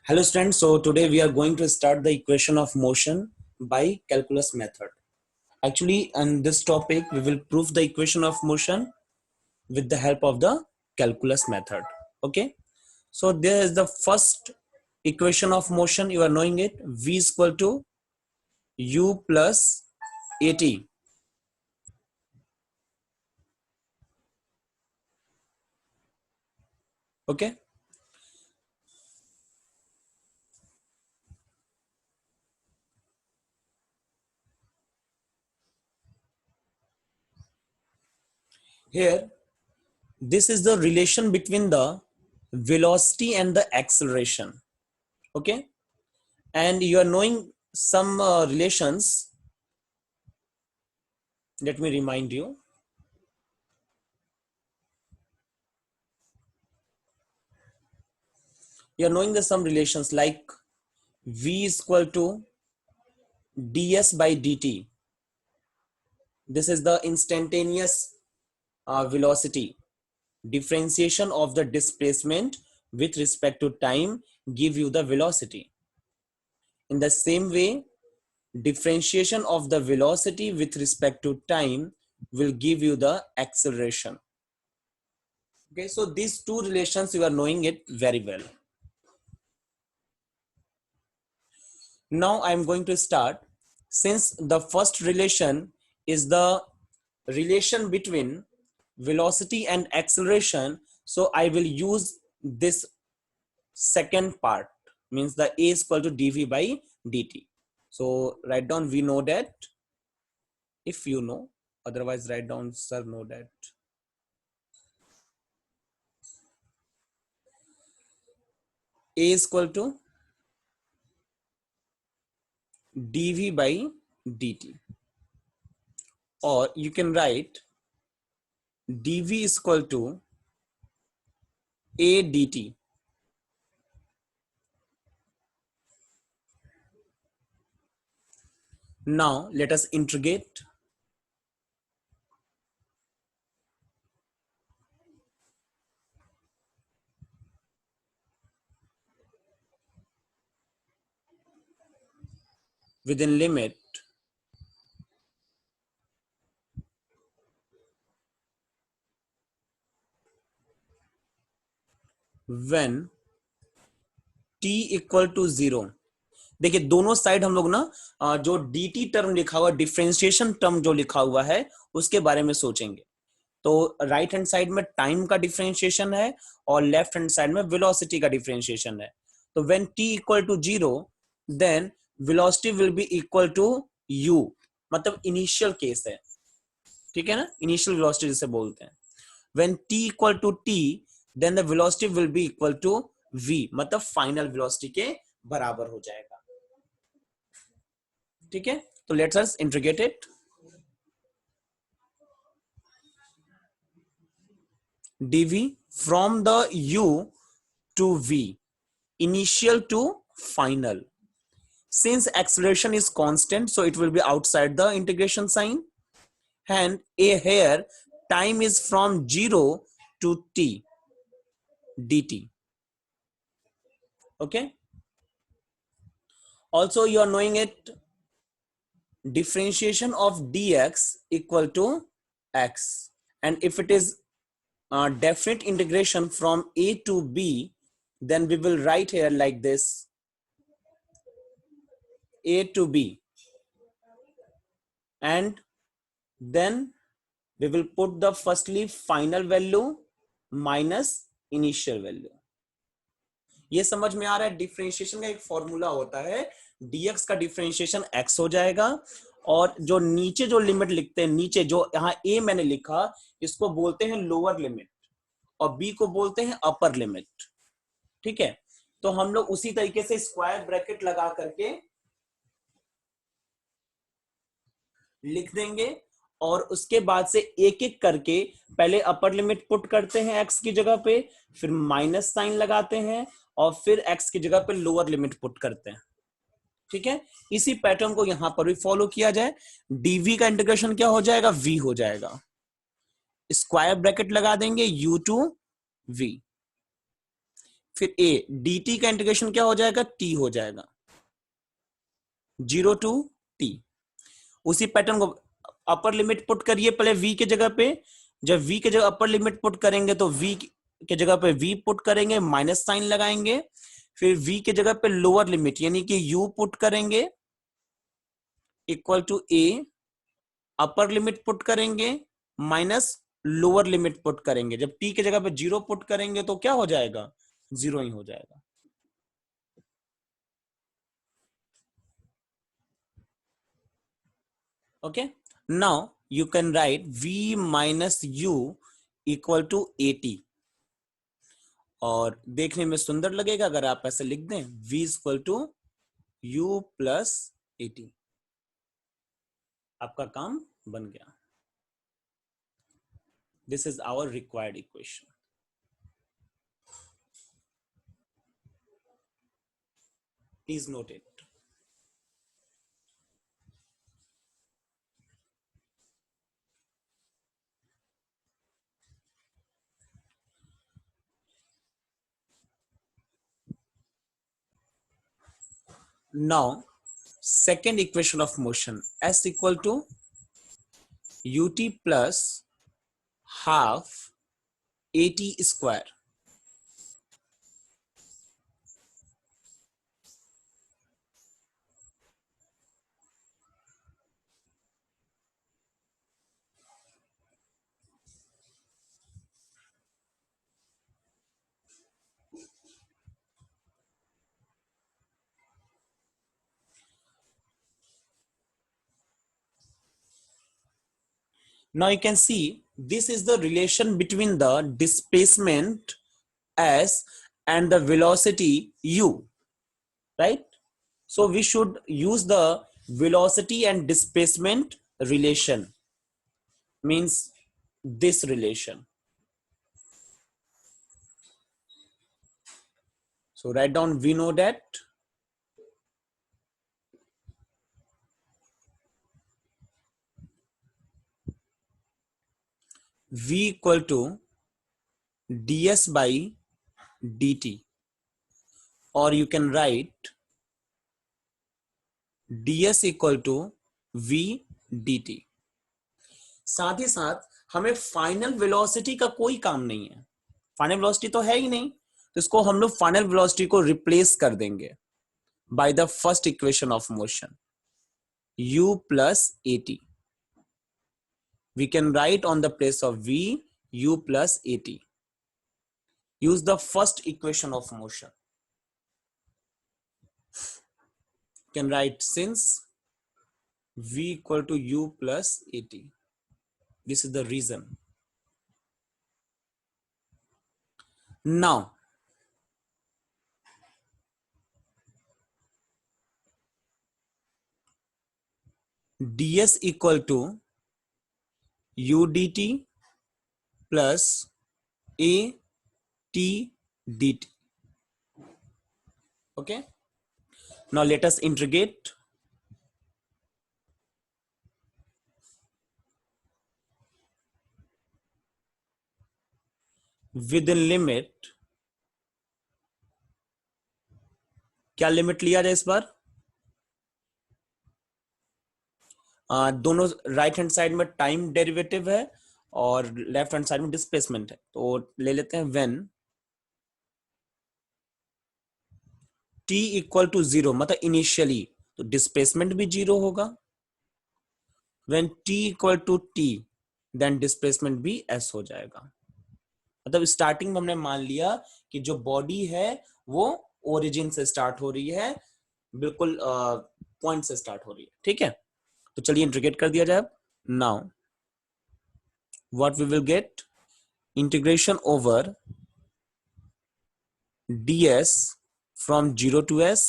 Hello students, so today we are going to start the equation of motion by calculus method. Actually, on this topic we will prove the equation of motion with the help of the calculus method. Okay, so there is the first equation of motion. You are knowing it, v is equal to u plus at. Okay, here this is the relation between the velocity and the acceleration. Okay, and you are knowing some relations. Let me remind you. You're knowing the some relations like v is equal to ds by dt. This is the instantaneous velocity. Differentiation of the displacement with respect to time give you the velocity. In the same way, differentiation of the velocity with respect to time will give you the acceleration. Okay, so these two relations you are knowing it very well. Now I'm going to start. Since the first relation is the relation between velocity and acceleration, so I will use this second part, means the a is equal to dv by dt. So write down, we know that, if you know, otherwise write down sir know that. A is equal to dv by dt, or you can write dv is equal to a dt. Now let us integrate. Within limit when t equal to 0. देखिए दोनों side हम लोग ना जो dt term लिखा हुआ, differentiation term जो लिखा हुआ है उसके बारे में सोचेंगे. तो राइट हैंड साइड में टाइम का डिफरेंशिएशन है और लेफ्ट हैंड साइड में वेलोसिटी का डिफरेंशिएशन है. तो when t equal to 0 then velocity will be equal to u, मतलब इनिशियल केस है, ठीक है ना, इनिशियल वेलोसिटी जिसे बोलते हैं. When t equal to t then the velocity will be equal to v, मतलब फाइनल वेलोसिटी के बराबर हो जाएगा. ठीक है, तो let's us integrate it. dv from the u to v, initial to final. Since acceleration is constant, so it will be outside the integration sign, and here time is from 0 to t dt. Okay, also you are knowing it, differentiation of dx equal to x, and if it is definite integration from a to b, then we will write here like this, a to b, and then we will put the firstly final value minus initial value. ये समझ में आ रहा है, differentiation का एक formula होता है, dx का डिफरेंशिएशन x हो जाएगा, और जो नीचे जो लिमिट लिखते हैं, नीचे जो यहाँ a मैंने लिखा, इसको बोलते हैं लोअर लिमिट और b को बोलते हैं अपर लिमिट. ठीक है, तो हम लोग उसी तरीके से स्क्वायर ब्रैकेट लगा करके लिख देंगे, और उसके बाद से एक एक करके पहले अपर लिमिट पुट करते हैं x की जगह पे, फिर माइनस साइन लगाते हैं, और फिर x की जगह पे लोअर लिमिट पुट करते हैं. ठीक है, इसी पैटर्न को यहां पर भी फॉलो किया जाए. dv का इंटीग्रेशन क्या हो जाएगा, v हो जाएगा. स्क्वायर ब्रैकेट लगा देंगे u टू v, फिर a dt का इंटीग्रेशन क्या हो जाएगा, t हो जाएगा, 0 टू t। उसी पैटर्न को अपर लिमिट पुट करिए पहले v के जगह पे। जब v के जगह अपर लिमिट पुट करेंगे तो v के जगह पे v पुट करेंगे, माइनस साइन लगाएंगे। फिर v के जगह पे लोअर लिमिट यानी कि u पुट करेंगे equal to a, upper limit put करेंगे माइनस लोअर लिमिट पुट करेंगे। जब t के जगह पे 0 पुट करेंगे तो क्या हो जाएगा, 0 ही हो जाएगा। Okay, now you can write v minus u equal to 80। और देखने में सुंदर लगेगा अगर आप ऐसे लिख दें v equal to u plus 80। आपका काम बन गया। This is our required equation. Please note it. Now, second equation of motion, s equal to ut plus half at square. Now you can see this is the relation between the displacement s and the velocity u, right? So we should use the velocity and displacement relation, means this relation. So write down, we know that v equal to ds by dt, or you can write ds equal to v dt। साथ ही साथ हमें final velocity का कोई काम नहीं है, final velocity तो है ही नहीं, तो इसको हम लोग फाइनल वेलोसिटी को रिप्लेस कर देंगे by the first equation of motion u plus at। we can write on the place of v u plus at। use the first equation of motion, you can write since v equal to u plus at, this is the reason. Now ds equal to u dt plus a t dt. Okay, now let us integrate. Within limit, क्या limit लिया जाए इस बार, दोनों right hand side में time derivative है और left hand side में displacement है, तो ले लेते हैं व्हेन t इक्वल टू 0, मतलब इनिशियली तो डिस्प्लेसमेंट भी 0 होगा। When t equal to t then displacement भी s हो जाएगा। मतलब स्टार्टिंग में हमने मान लिया कि जो बॉडी है वो ओरिजिन से स्टार्ट हो रही है, बिल्कुल पॉइंट से स्टार्ट हो रही है, ठीक है। तो चलिए इंटीग्रेट कर दिया जाए। Now what we will get, integration over ds from 0 to s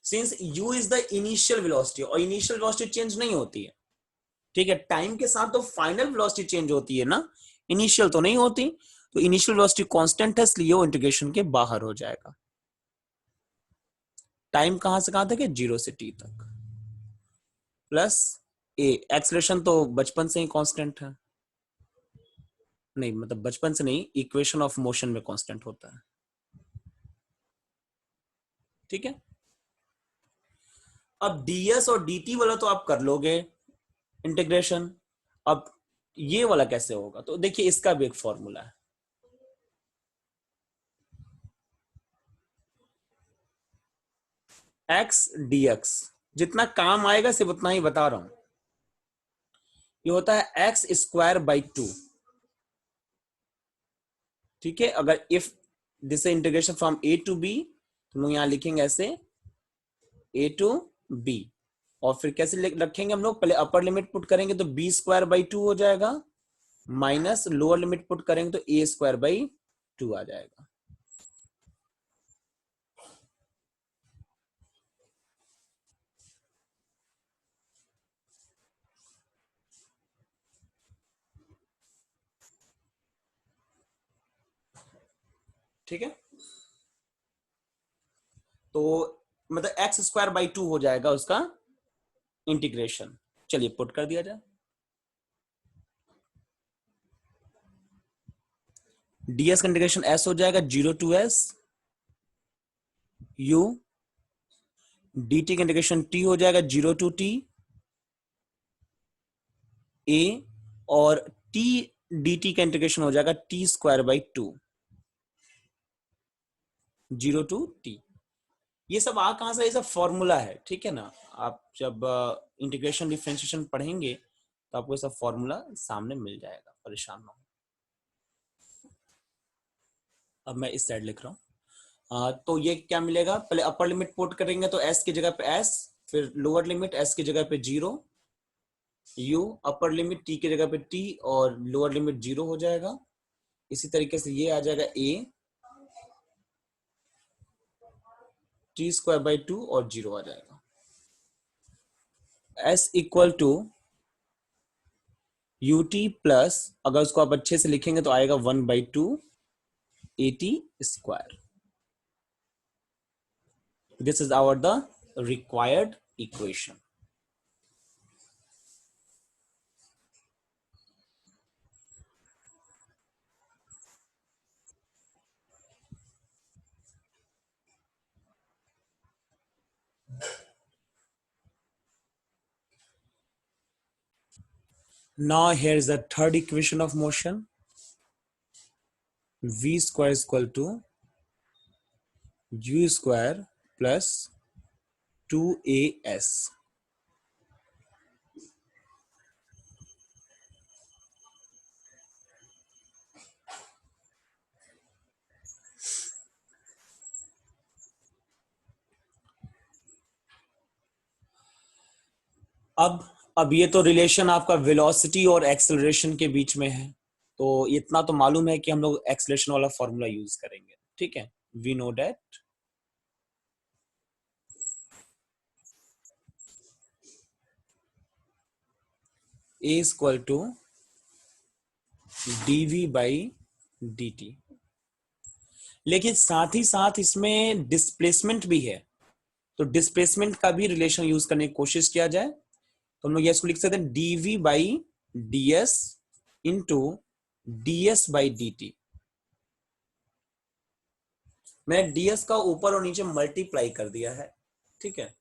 since u is the initial velocity, और इनिशियल वेलोसिटी चेंज नहीं होती है, ठीक है। टाइम के साथ तो फाइनल वेलोसिटी चेंज होती है ना, इनिशियल तो नहीं होती। तो इनिशियल वेलोसिटी कांस्टेंट है, इसलिए वो इंटीग्रेशन के बाहर हो जाएगा। टाइम कहां से कहां तक है, 0 से t तक, प्लस ए एक्सेलरेशन तो बचपन से ही कांस्टेंट है। नहीं, मतलब बचपन से नहीं, इक्वेशन ऑफ मोशन में कांस्टेंट होता है। ठीक है, अब ds और dt वाला तो आप कर लोगे इंटीग्रेशन। अब ये वाला कैसे होगा, तो देखिए इसका भी एक फॉर्मूला है। x dx, जितना काम आएगा सिर्फ उतना ही बता रहा हूं। ये होता है x स्क्वायर बाई 2। ठीक है, अगर if this integration from a to b, तो हम लोग यहां लिखेंगे ऐसे a टू b। और फिर कैसे रखेंगे हम लोग, पहले अपर लिमिट पुट करेंगे तो b स्क्वायर बाई 2 हो जाएगा, माइनस लोअर लिमिट पुट करेंगे तो a स्क्वायर बाई 2 आ जाएगा। ठीक है, तो मतलब एक्स स्क्वायर बाई 2 हो जाएगा उसका इंटीग्रेशन। चलिए पुट कर दिया जाए। ds का इंटीग्रेशन s हो जाएगा 0 टू s u, dt का इंटीग्रेशन t हो जाएगा 0 टू t a, और t dt का इंटीग्रेशन हो जाएगा t square by 2, 0 to t। ये सब आ कहां से, ये सब फॉर्मूला है। ठीक है ना, आप जब इंटीग्रेशन डिफरेंशिएशन पढ़ेंगे तो आपको ये सब फॉर्मूला सामने मिल जाएगा, परेशान ना हो। अब मैं इस साइड लिख रहा हूं। तो ये क्या मिलेगा, पहले अपर लिमिट पुट करेंगे तो s की जगह पे s, फिर लोअर लिमिट s की जगह पे 0 u, अपर लिमिट t की जगह पे t, और लोअर लिमिट 0 हो जाएगा। इसी तरीके से ये आ जाएगा a t स्क्वायर बाई 2 और 0 आ जाएगा। s equal to ut plus, अगर उसको आप अच्छे से लिखेंगे तो आएगा 1/2 at square. This is our the required equation. Now here is the third equation of motion. V square is equal to u square plus 2as. अब ये तो रिलेशन आपका वेलोसिटी और एक्सेलरेशन के बीच में है, तो इतना तो मालूम है कि हम लोग एक्सेलरेशन वाला फॉर्मूला यूज करेंगे। ठीक है, we know that a is equal to dv by dt। लेकिन साथ ही साथ इसमें डिस्प्लेसमेंट भी है, तो डिस्प्लेसमेंट का भी रिलेशन यूज करने की कोशिश किया जाए तो हम लोग इसको लिख सकते हैं dv by ds into ds by dt। मैंने ds का ऊपर और नीचे मल्टीप्लाई कर दिया है। ठीक है,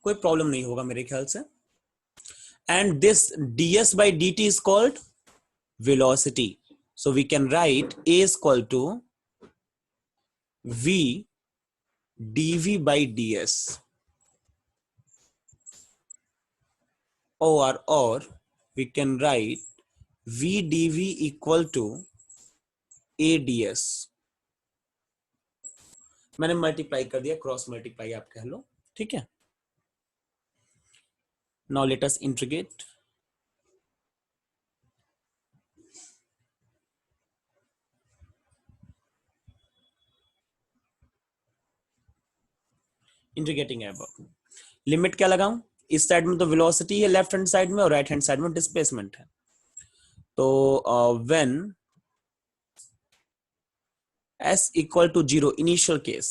कोई प्रॉब्लम नहीं होगा मेरे ख्याल से। And this ds by dt is called velocity, so we can write a is equal to v dv by ds, or we can write v dv equal to a ds। मैंने multiply कर दिया, cross multiply आप कह लो। ठीक है, now let us integrate. Integrating above, limit क्या लगाऊं, इस साइड में तो वेलोसिटी है लेफ्ट हैंड साइड में, और राइट हैंड साइड में डिस्प्लेसमेंट है। तो when s equal to 0 initial case,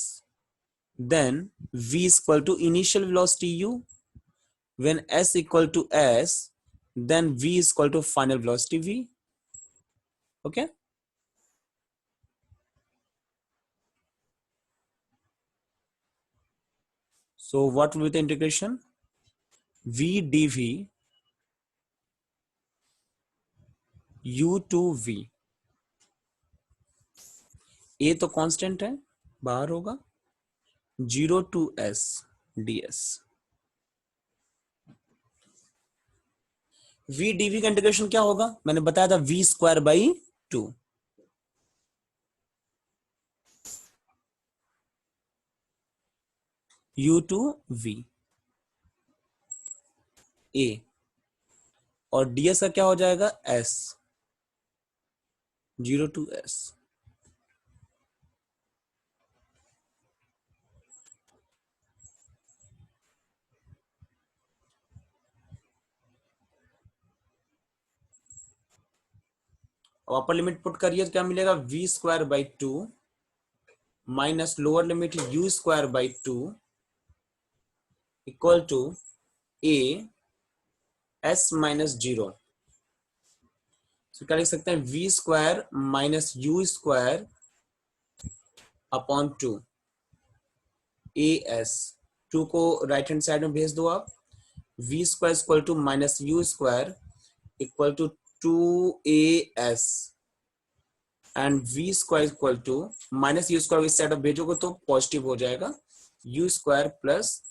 then v is equal to initial velocity u। when s equal to s, then v is equal to final velocity v. Okay, so what will be the integration? v dv u to v, a तो constant है, बाहर होगा 0 to s ds. v dv का integration क्या होगा? मैंने बताया था v square by 2. u to v a और ds का क्या हो जाएगा? s 0 to s. अब अपर लिमिट पुट करिए तो क्या मिलेगा? v square by 2 minus lower limit u square by 2 equal to a s minus 0. तो क्या लिख सकते हैं? v square minus u square upon 2 a s. 2 को राइट हैंड साइड में भेज दो आप. v square equal to minus u square equal to 2as and v square equal to minus u square इस साइड में भेजोगे तो पॉजिटिव हो जाएगा u square plus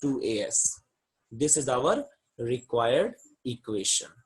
2as. This is our required equation.